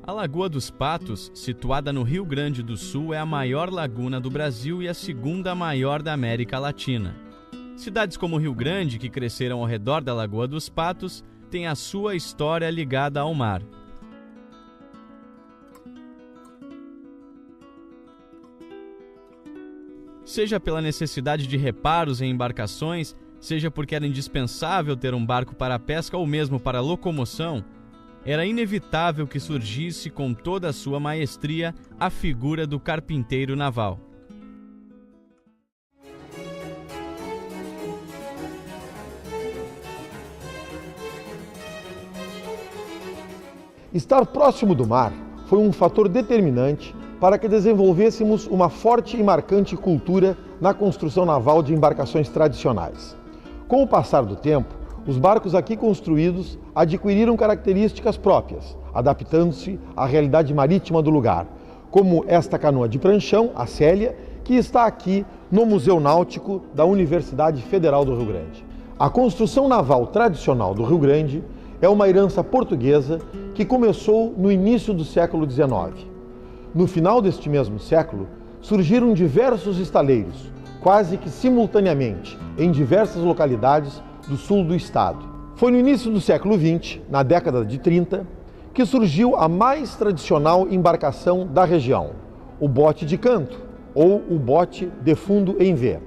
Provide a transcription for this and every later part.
A Lagoa dos Patos, situada no Rio Grande do Sul, é a maior laguna do Brasil e a segunda maior da América Latina. Cidades como Rio Grande, que cresceram ao redor da Lagoa dos Patos, têm a sua história ligada ao mar. Seja pela necessidade de reparos em embarcações, seja porque era indispensável ter um barco para a pesca ou mesmo para a locomoção, era inevitável que surgisse com toda a sua maestria a figura do carpinteiro naval. Estar próximo do mar foi um fator determinante para que desenvolvêssemos uma forte e marcante cultura na construção naval de embarcações tradicionais. Com o passar do tempo, os barcos aqui construídos adquiriram características próprias, adaptando-se à realidade marítima do lugar, como esta canoa de pranchão, a Célia, que está aqui no Museu Náutico da Universidade Federal do Rio Grande. A construção naval tradicional do Rio Grande é uma herança portuguesa que começou no início do século XIX. No final deste mesmo século, surgiram diversos estaleiros, quase que simultaneamente, em diversas localidades do sul do estado. Foi no início do século XX, na década de 30, que surgiu a mais tradicional embarcação da região, o bote de canto, ou o bote de fundo em V.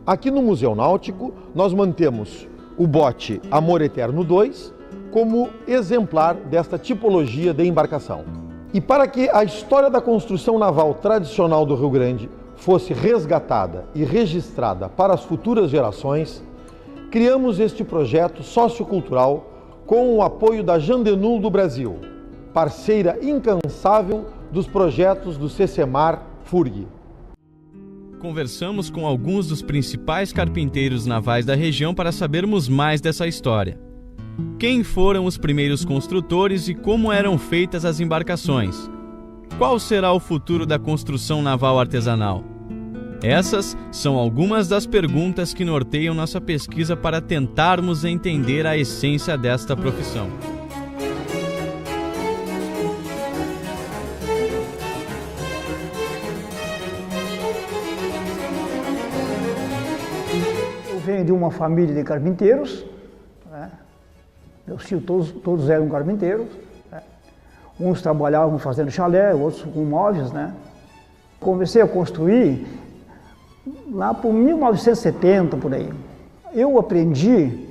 Aqui no Museu Náutico, nós mantemos o bote Amor Eterno 2 como exemplar desta tipologia de embarcação. E para que a história da construção naval tradicional do Rio Grande fosse resgatada e registrada para as futuras gerações, criamos este projeto sociocultural com o apoio da Jandenul do Brasil, parceira incansável dos projetos do CCMAR-FURG. Conversamos com alguns dos principais carpinteiros navais da região para sabermos mais dessa história. Quem foram os primeiros construtores e como eram feitas as embarcações? Qual será o futuro da construção naval artesanal? Essas são algumas das perguntas que norteiam nossa pesquisa para tentarmos entender a essência desta profissão. Eu venho de uma família de carpinteiros, né? Meus tios todos eram carpinteiros, né? Uns trabalhavam fazendo chalé, outros com móveis, né? Comecei a construir lá por 1970, por aí. Eu aprendi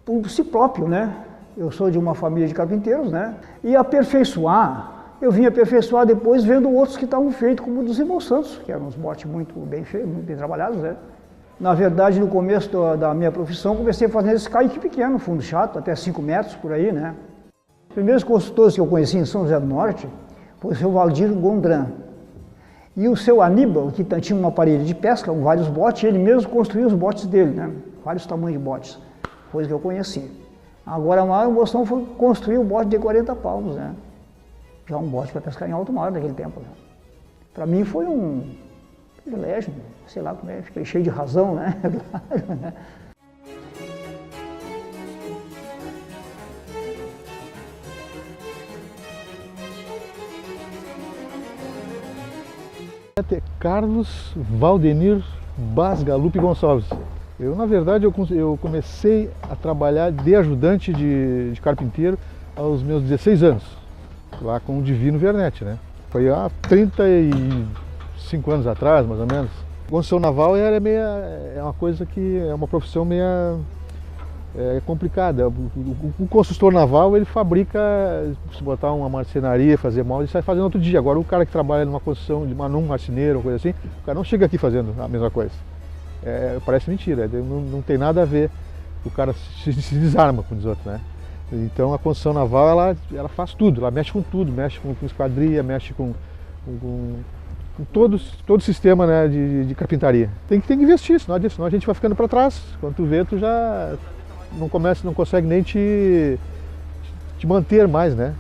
por si próprio, né? Eu sou de uma família de carpinteiros, né? E eu vim aperfeiçoar depois vendo outros que estavam feitos, como o dos irmãos Santos, que eram uns botes muito bem feitos, muito bem trabalhados, né? Na verdade, no começo da minha profissão, comecei a fazer esse caique pequeno, fundo chato, até 5 metros por aí, né? Os primeiros construtores que eu conheci em São José do Norte foi o seu Valdir Gondran. E o seu Aníbal, que tinha uma parede de pesca, com vários botes, ele mesmo construiu os botes dele, né? Vários tamanhos de botes, coisa que eu conheci. Agora, a maior emoção foi construir o bote de 40 palmos, né? Já um bote para pescar em alto mar naquele tempo, né? Para mim foi um privilégio, sei lá como é, fiquei cheio de razão, né? Carlos Valdenir Basgalupe Gonçalves. Eu, na verdade, eu comecei a trabalhar de ajudante de carpinteiro aos meus 16 anos, lá com o Divino Vernete, né? Foi há 35 anos atrás, mais ou menos. Construção naval é uma coisa que é uma profissão meio complicada. O construtor naval, ele fabrica, se botar uma marcenaria, fazer molde, ele sai fazendo outro dia. Agora o cara que trabalha numa construção de num marceneiro, ou coisa assim, o cara não chega aqui fazendo a mesma coisa. Parece mentira, não tem nada a ver. O cara se desarma, como diz outro, né? Então a construção naval, ela faz tudo, ela mexe com tudo, mexe com esquadria, mexe com todo o sistema, né, de carpintaria. Tem que investir, senão a gente vai ficando para trás. Quando tu vê, tu já não consegue nem te manter mais, né?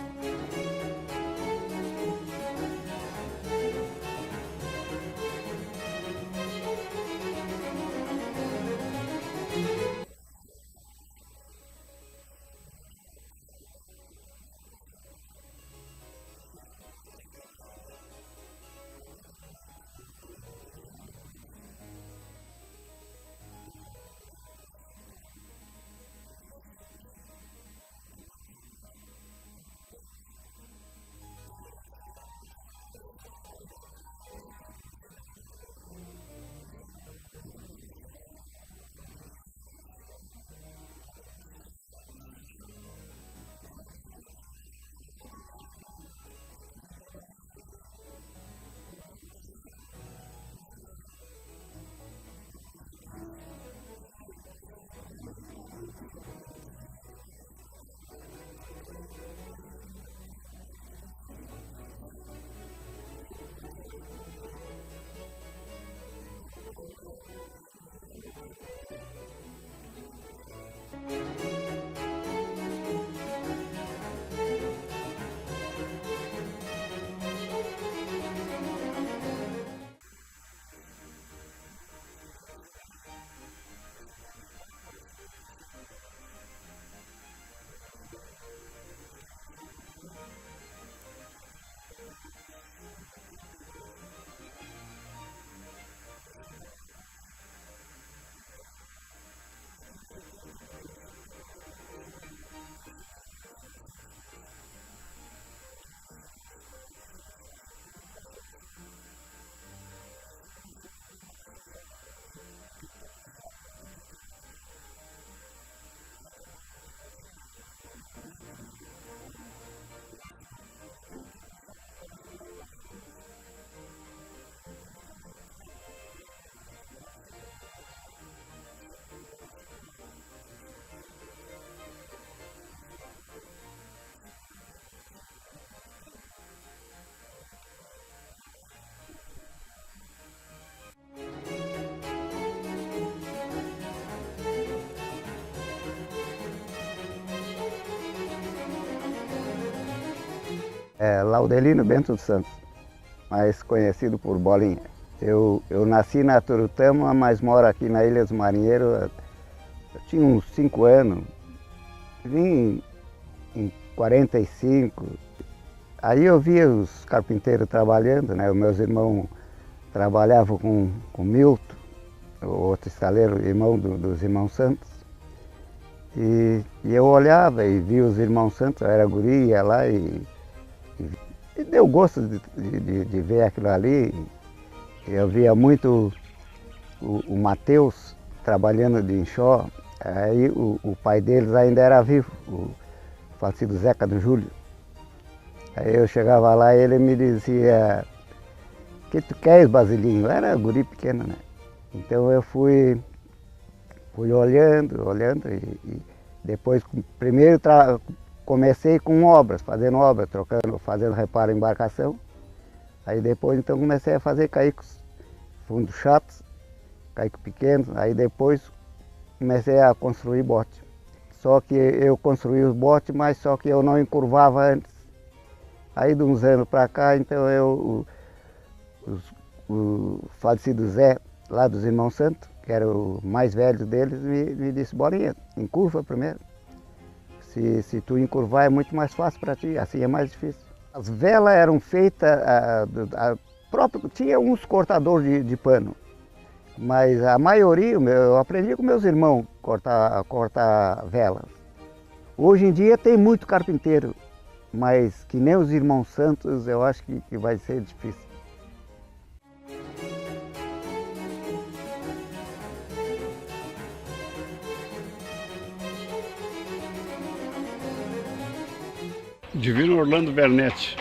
É Laudelino Bento dos Santos, mais conhecido por Bolinha. Eu nasci na Turutama, mas moro aqui na Ilha dos Marinheiros. Eu tinha uns 5 anos, vim em 45. Aí eu via os carpinteiros trabalhando, né? Os meus irmãos trabalhavam com Milton, o outro estaleiro, irmão dos irmãos Santos. E eu olhava e via os irmãos Santos, eu era guri, ia lá e deu gosto de ver aquilo ali. Eu via muito o Mateus trabalhando de enxó. Aí o pai deles ainda era vivo, o falecido Zeca do Júlio. Aí eu chegava lá e ele me dizia: "O que tu queres, Basilinho?" Eu era guri pequeno, né? Então eu fui olhando e depois primeiro comecei com obras, fazendo obras, fazendo reparo em embarcação. Aí depois então comecei a fazer caicos, fundos chatos, caicos pequenos. Aí depois comecei a construir bote. Só que eu construí os botes, mas só que eu não encurvava antes. Aí de uns anos para cá, então o falecido Zé, lá dos Irmãos Santos, que era o mais velho deles, me disse: "Bolinha, encurva primeiro. Se tu encurvar é muito mais fácil para ti, assim é mais difícil." As velas eram feitas, tinha uns cortadores de pano, mas a maioria, eu aprendi com meus irmãos cortar velas. Hoje em dia tem muito carpinteiro, mas que nem os Irmãos Santos, eu acho que vai ser difícil. Divino Orlando Bernetti.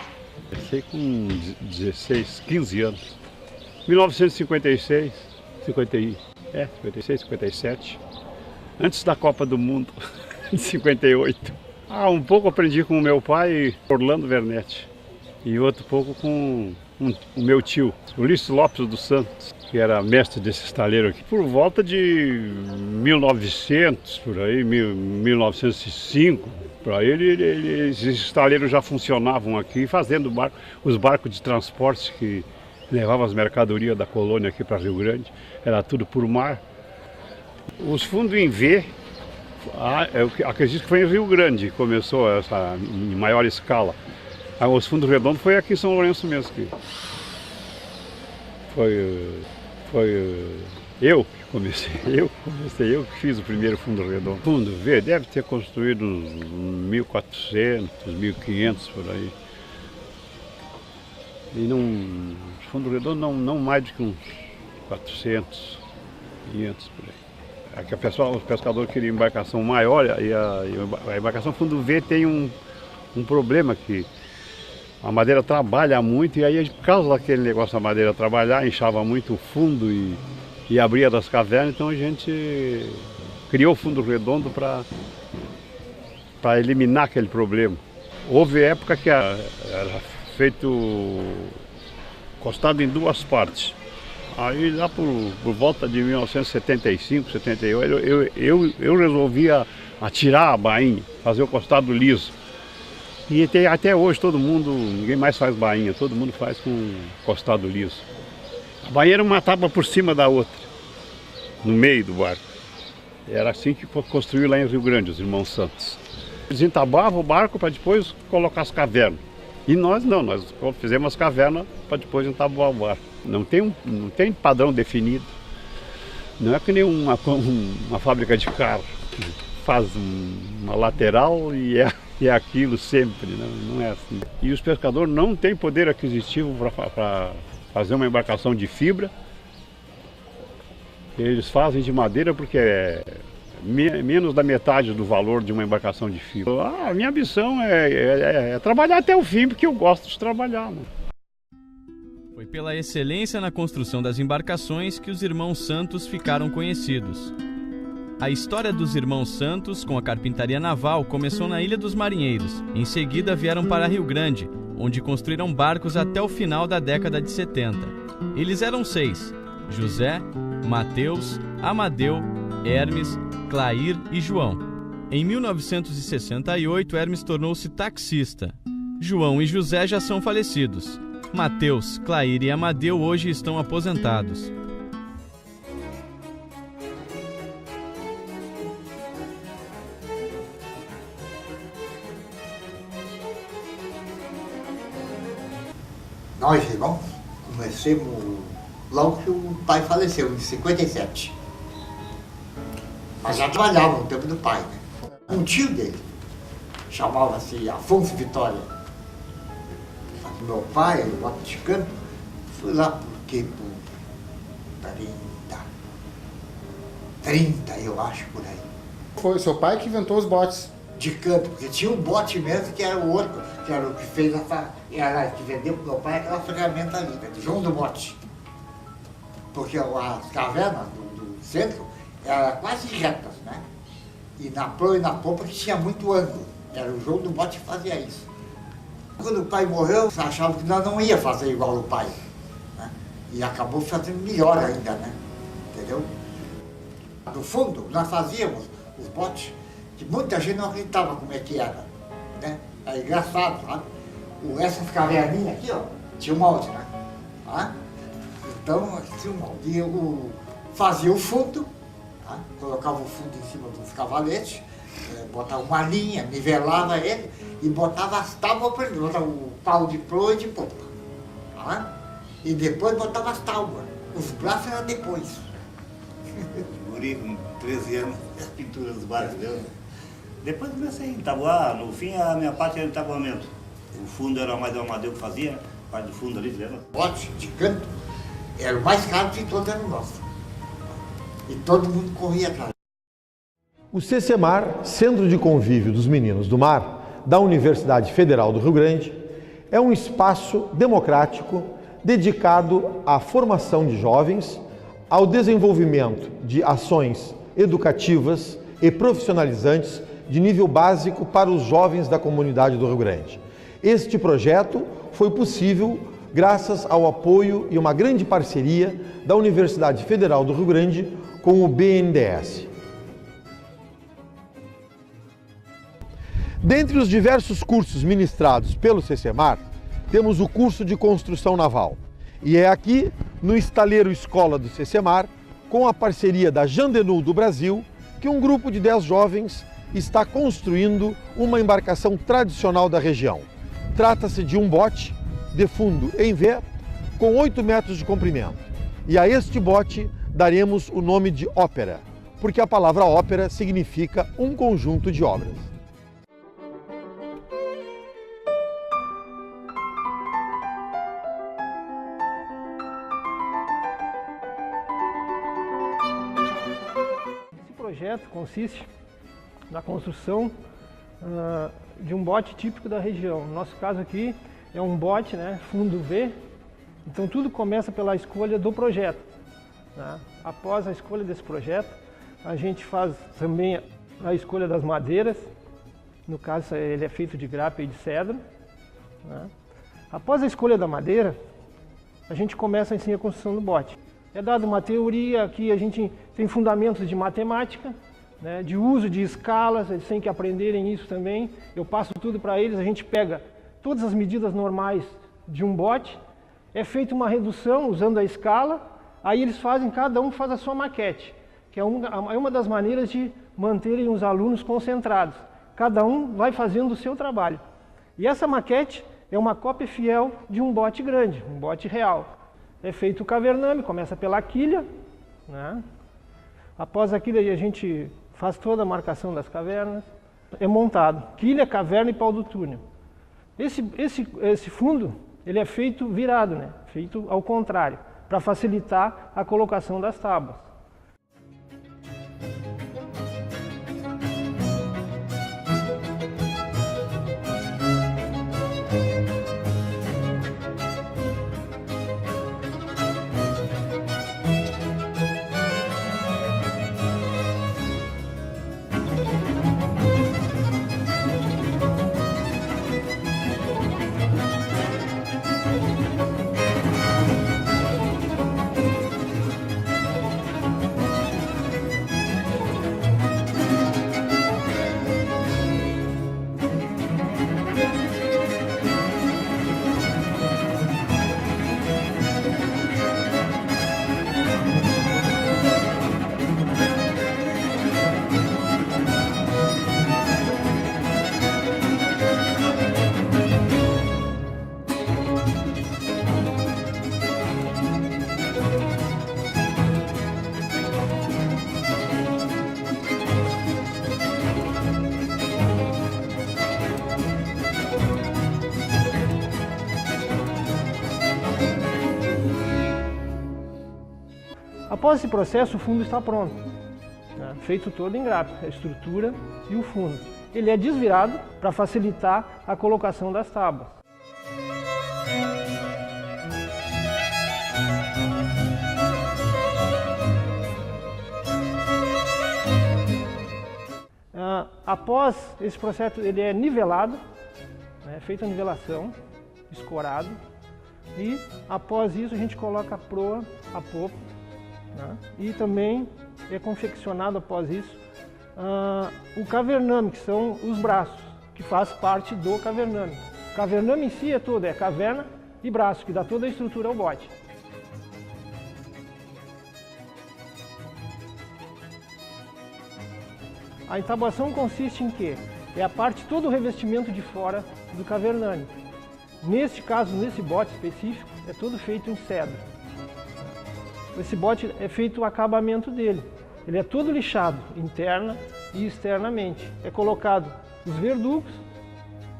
Comecei com 16, 15 anos. 1956, 56, 57. Antes da Copa do Mundo, de 58. Um pouco aprendi com o meu pai, Orlando Bernetti. E outro pouco com o meu tio, Ulisses Lopes dos Santos, que era mestre desse estaleiro aqui. Por volta de 1900, por aí, 1905, por aí, esses estaleiros já funcionavam aqui, fazendo os barcos de transporte que levavam as mercadorias da colônia aqui para Rio Grande. Era tudo por mar. Os fundos em V, eu acredito que foi em Rio Grande que começou essa em maior escala. Os fundos redondos foi aqui em São Lourenço mesmo. Foi eu que comecei, eu que fiz o primeiro fundo redondo. Fundo V deve ter construído uns 1400, 1500 por aí. E fundo redondo não mais do que uns 400, 500 por aí. Aqui os pescadores queriam embarcação maior e a embarcação fundo V tem um problema que a madeira trabalha muito, e aí por causa daquele negócio da madeira trabalhar, inchava muito o fundo e abria das cavernas. Então a gente criou o fundo redondo para eliminar aquele problema. Houve época que era feito costado em duas partes. Aí lá por volta de 1975, 78, eu resolvi tirar a bainha, fazer o costado liso. E até hoje ninguém mais faz bainha, todo mundo faz com costado liso. A bainha era uma tábua por cima da outra, no meio do barco. Era assim que construiu lá em Rio Grande, os Irmãos Santos. Eles entabavam o barco para depois colocar as cavernas. E nós fizemos as cavernas para depois entabuar o barco. Não tem padrão definido. Não é que nem uma fábrica de carro. Faz uma lateral e é aquilo sempre, não é assim. E os pescadores não têm poder aquisitivo para fazer uma embarcação de fibra. Eles fazem de madeira porque é menos da metade do valor de uma embarcação de fibra. A minha ambição é trabalhar até o fim, porque eu gosto de trabalhar. Foi pela excelência na construção das embarcações que os Irmãos Santos ficaram conhecidos. A história dos Irmãos Santos com a carpintaria naval começou na Ilha dos Marinheiros. Em seguida vieram para Rio Grande, onde construíram barcos até o final da década de 70. Eles eram 6: José, Mateus, Amadeu, Hermes, Clair e João. Em 1968, Hermes tornou-se taxista. João e José já são falecidos. Mateus, Clair e Amadeu hoje estão aposentados. Nós, irmãos, comecemos logo que o pai faleceu, em 57. Mas já trabalhava no tempo do pai, né? Um tio dele, chamava-se Afonso Vitória. Meu pai, o bote de canto, fui lá porque por 30, eu acho, por aí. Foi o seu pai que inventou os botes? De canto, porque tinha um bote mesmo que era o outro, que era o que fez que vendeu pro meu pai aquela ferramenta ali, né, de João do Bote. Porque as cavernas do centro eram quase retas, né? E na proa e na popa que tinha muito ângulo. Era o João do Bote que fazia isso. Quando o pai morreu, achava que nós não ia fazer igual o pai, né? E acabou fazendo melhor ainda, né? Entendeu? No fundo, nós fazíamos os botes que muita gente não acreditava como é que era, né? É engraçado, sabe? Essas caverninhas aqui, ó, tinha um molde, né? Tá? Então, tinha um molde. E eu fazia o fundo, tá? Colocava o fundo em cima dos cavaletes, botava uma linha, nivelava ele e botava as tábuas para ele, botava o pau de proa e de popa. Tá? E depois botava as tábuas. Os braços eram depois. Morri com 13 anos, as pinturas dos barcos deu. Depois comecei a entabuar, no fim a minha parte era entabuamento. O fundo era mais o Amadeu que fazia, a parte do fundo ali, lembra? Bote de canto era o mais caro de todos, era o nosso. E todo mundo corria atrás. O CCMAR, Centro de Convívio dos Meninos do Mar, da Universidade Federal do Rio Grande, é um espaço democrático dedicado à formação de jovens, ao desenvolvimento de ações educativas e profissionalizantes de nível básico para os jovens da comunidade do Rio Grande. Este projeto foi possível graças ao apoio e uma grande parceria da Universidade Federal do Rio Grande com o BNDES. Dentre os diversos cursos ministrados pelo CCMAR, temos o curso de Construção Naval. E é aqui, no Estaleiro Escola do CCMAR, com a parceria da Jandenul do Brasil, que um grupo de 10 jovens está construindo uma embarcação tradicional da região. Trata-se de um bote de fundo em V, com 8 metros de comprimento. E a este bote daremos o nome de ópera, porque a palavra ópera significa um conjunto de obras. Esse projeto consiste na construção de um bote típico da região. No nosso caso aqui é um bote, né, fundo V. Então tudo começa pela escolha do projeto, né? Após a escolha desse projeto, a gente faz também a escolha das madeiras. No caso, ele é feito de grapa e de cedro, né? Após a escolha da madeira, a gente começa assim a construção do bote. É dada uma teoria, aqui a gente tem fundamentos de matemática, né, de uso de escalas, eles têm que aprenderem isso também. Eu passo tudo para eles, a gente pega todas as medidas normais de um bote, é feita uma redução usando a escala, aí eles fazem, cada um faz a sua maquete, que é uma das maneiras de manterem os alunos concentrados. Cada um vai fazendo o seu trabalho. E essa maquete é uma cópia fiel de um bote grande, um bote real. É feito o cavername, começa pela quilha, né? Após a quilha a gente faz toda a marcação das cavernas, é montado quilha, caverna e pau do túnel. Esse fundo ele é feito virado, né? Feito ao contrário, para facilitar a colocação das tábuas. Após esse processo, o fundo está pronto, né? Feito todo em gráfico, a estrutura e o fundo. Ele é desvirado para facilitar a colocação das tábuas. Após esse processo, ele é nivelado, né, feita a nivelação, escorado, e após isso a gente coloca a proa, a popa, né, e também é confeccionado após isso o cavername, que são os braços, que faz parte do cavername. O cavername em si é todo, é caverna e braço, que dá toda a estrutura ao bote. A entabuação consiste em quê? É a parte, todo o revestimento de fora do cavername. Neste caso, nesse bote específico, é todo feito em cedro. Esse bote é feito o acabamento dele. Ele é todo lixado, interna e externamente. É colocado os verdugos,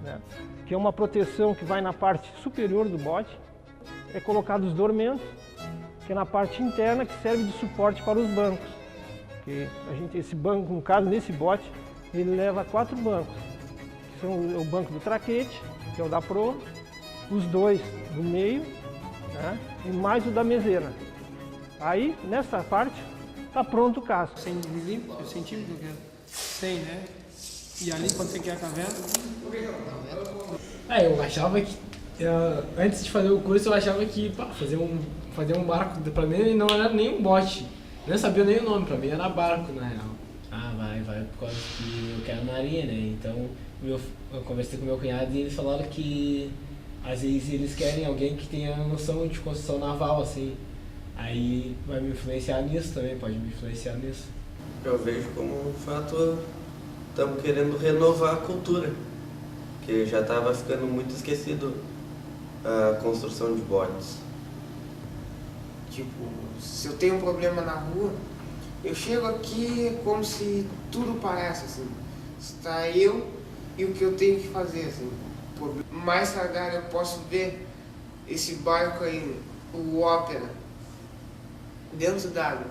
né, que é uma proteção que vai na parte superior do bote. É colocado os dormentos, que é na parte interna, que serve de suporte para os bancos. Esse banco, no caso, nesse bote, ele leva 4 bancos, que são o banco do traquete, que é o da proa, os 2 do meio, né, e mais o da meseira. Aí, nessa parte, está pronto o casco. 100 milímetros, centímetro, 100, né? E ali, quando você quer a caverna? Eu achava que, antes de fazer o curso, eu achava que fazer um barco, pra mim, não era nem um bote. Eu não sabia nem o nome, pra mim era barco, na real. Vai por causa que eu quero marinha, né? Então, eu conversei com meu cunhado e eles falaram que às vezes eles querem alguém que tenha noção de construção naval, assim. Aí vai me influenciar nisso também, pode me influenciar nisso. Eu vejo como um fato, estamos querendo renovar a cultura, que já estava ficando muito esquecido a construção de botes. Tipo, se eu tenho um problema na rua, eu chego aqui como se tudo parece, assim. Está eu e o que eu tenho que fazer, assim. Por mais tarde eu posso ver esse barco aí, o Ópera, dentro d'água.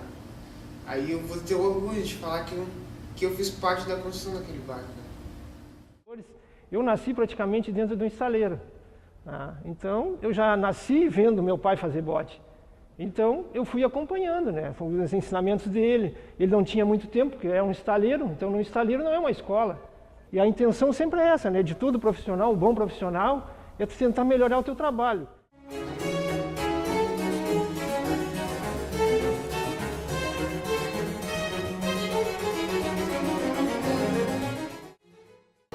Aí eu vou ter orgulho de falar que eu fiz parte da construção daquele barco. Eu nasci praticamente dentro de um estaleiro. Então, eu já nasci vendo meu pai fazer bote. Então, eu fui acompanhando, né, os ensinamentos dele. Ele não tinha muito tempo, porque é um estaleiro, então um estaleiro não é uma escola. E a intenção sempre é essa, né, de todo profissional, um bom profissional, é tentar melhorar o teu trabalho.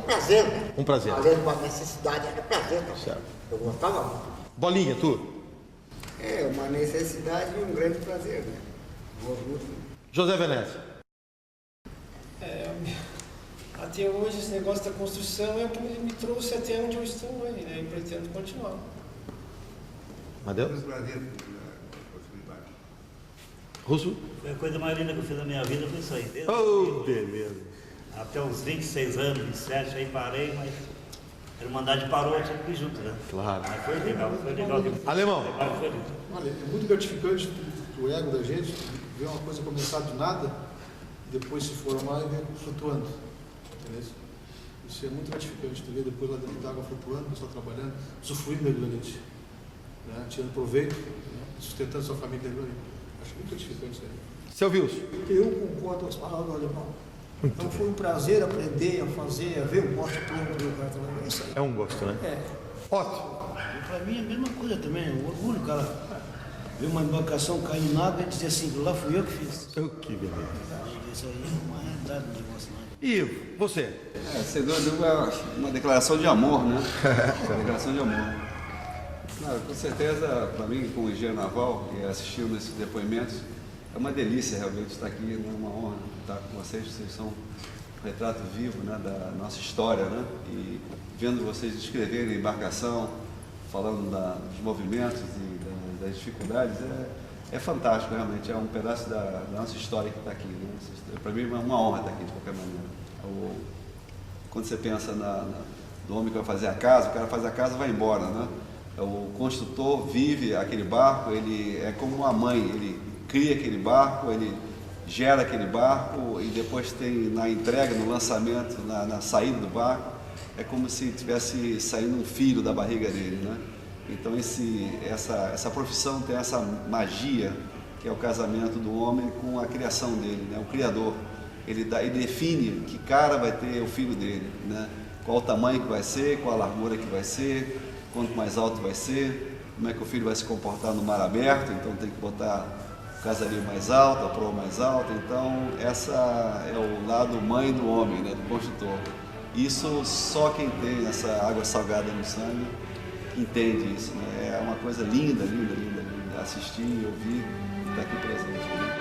Prazer. Um prazer. Além de uma necessidade, era prazer. Certo. Eu gostava muito. Bolinha, tu? É uma necessidade e um grande prazer, né? José Venezia. Até hoje esse negócio da construção é o que me trouxe até onde eu estou hoje, né? E pretendo continuar. Madeus? Russo? Foi a coisa mais linda que eu fiz na minha vida, foi isso aí. Beleza. Até uns 26 anos, 27, aí parei, mas a Irmandade parou, eu tinha que ir junto, né? Claro. Mas foi legal. Alemão. Olha, é muito gratificante o ego da gente ver uma coisa começar do nada, depois se formar e ver flutuando. Entendeu? Isso é muito gratificante, tu ver depois lá dentro da água flutuando, o pessoal trabalhando, usufruindo daquilo ali, né? Tirando proveito, né? Sustentando sua família daquilo ali. Acho muito gratificante isso aí. Seu Wilson. Eu concordo com as palavras do alemão. Então foi um prazer aprender a fazer, a ver o bote pronto do cara também. É isso aí. É um gosto, né? É. Ótimo. Para mim é a mesma coisa também, o orgulho, cara. Ver uma embarcação caindo na água e dizer assim, lá fui eu que fiz. Que beleza. Isso aí é uma realidade do negócio, né? Ivo, você? Sem dúvida, uma declaração de amor, né? Uma declaração de amor. Claro, com certeza, para mim, como engenheiro naval, e assistindo esses depoimentos, é uma delícia realmente estar aqui, né? Uma honra estar com vocês. Vocês são um retrato vivo, né, da nossa história, né? E vendo vocês descreverem a embarcação, falando dos movimentos e das dificuldades, é fantástico realmente. É um pedaço da nossa história que está aqui, né? Para mim é uma honra estar aqui de qualquer maneira. Quando você pensa no homem que vai fazer a casa, o cara faz a casa e vai embora, né? O construtor vive aquele barco, ele é como uma mãe, ele cria aquele barco, ele gera aquele barco e depois tem na entrega, no lançamento, na saída do barco, é como se tivesse saindo um filho da barriga dele, né? Então essa profissão tem essa magia que é o casamento do homem com a criação dele, né? O Criador. Ele define que cara vai ter o filho dele, né? Qual o tamanho que vai ser, qual a largura que vai ser, quanto mais alto vai ser, como é que o filho vai se comportar no mar aberto, então tem que botar o casario mais alto, a proa mais alta. Então essa é o lado mãe do homem, né? Do construtor. Isso só quem tem essa água salgada no sangue entende isso, né? É uma coisa linda, linda, linda, linda. Assistir, ouvir, estar aqui presente, né?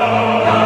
Oh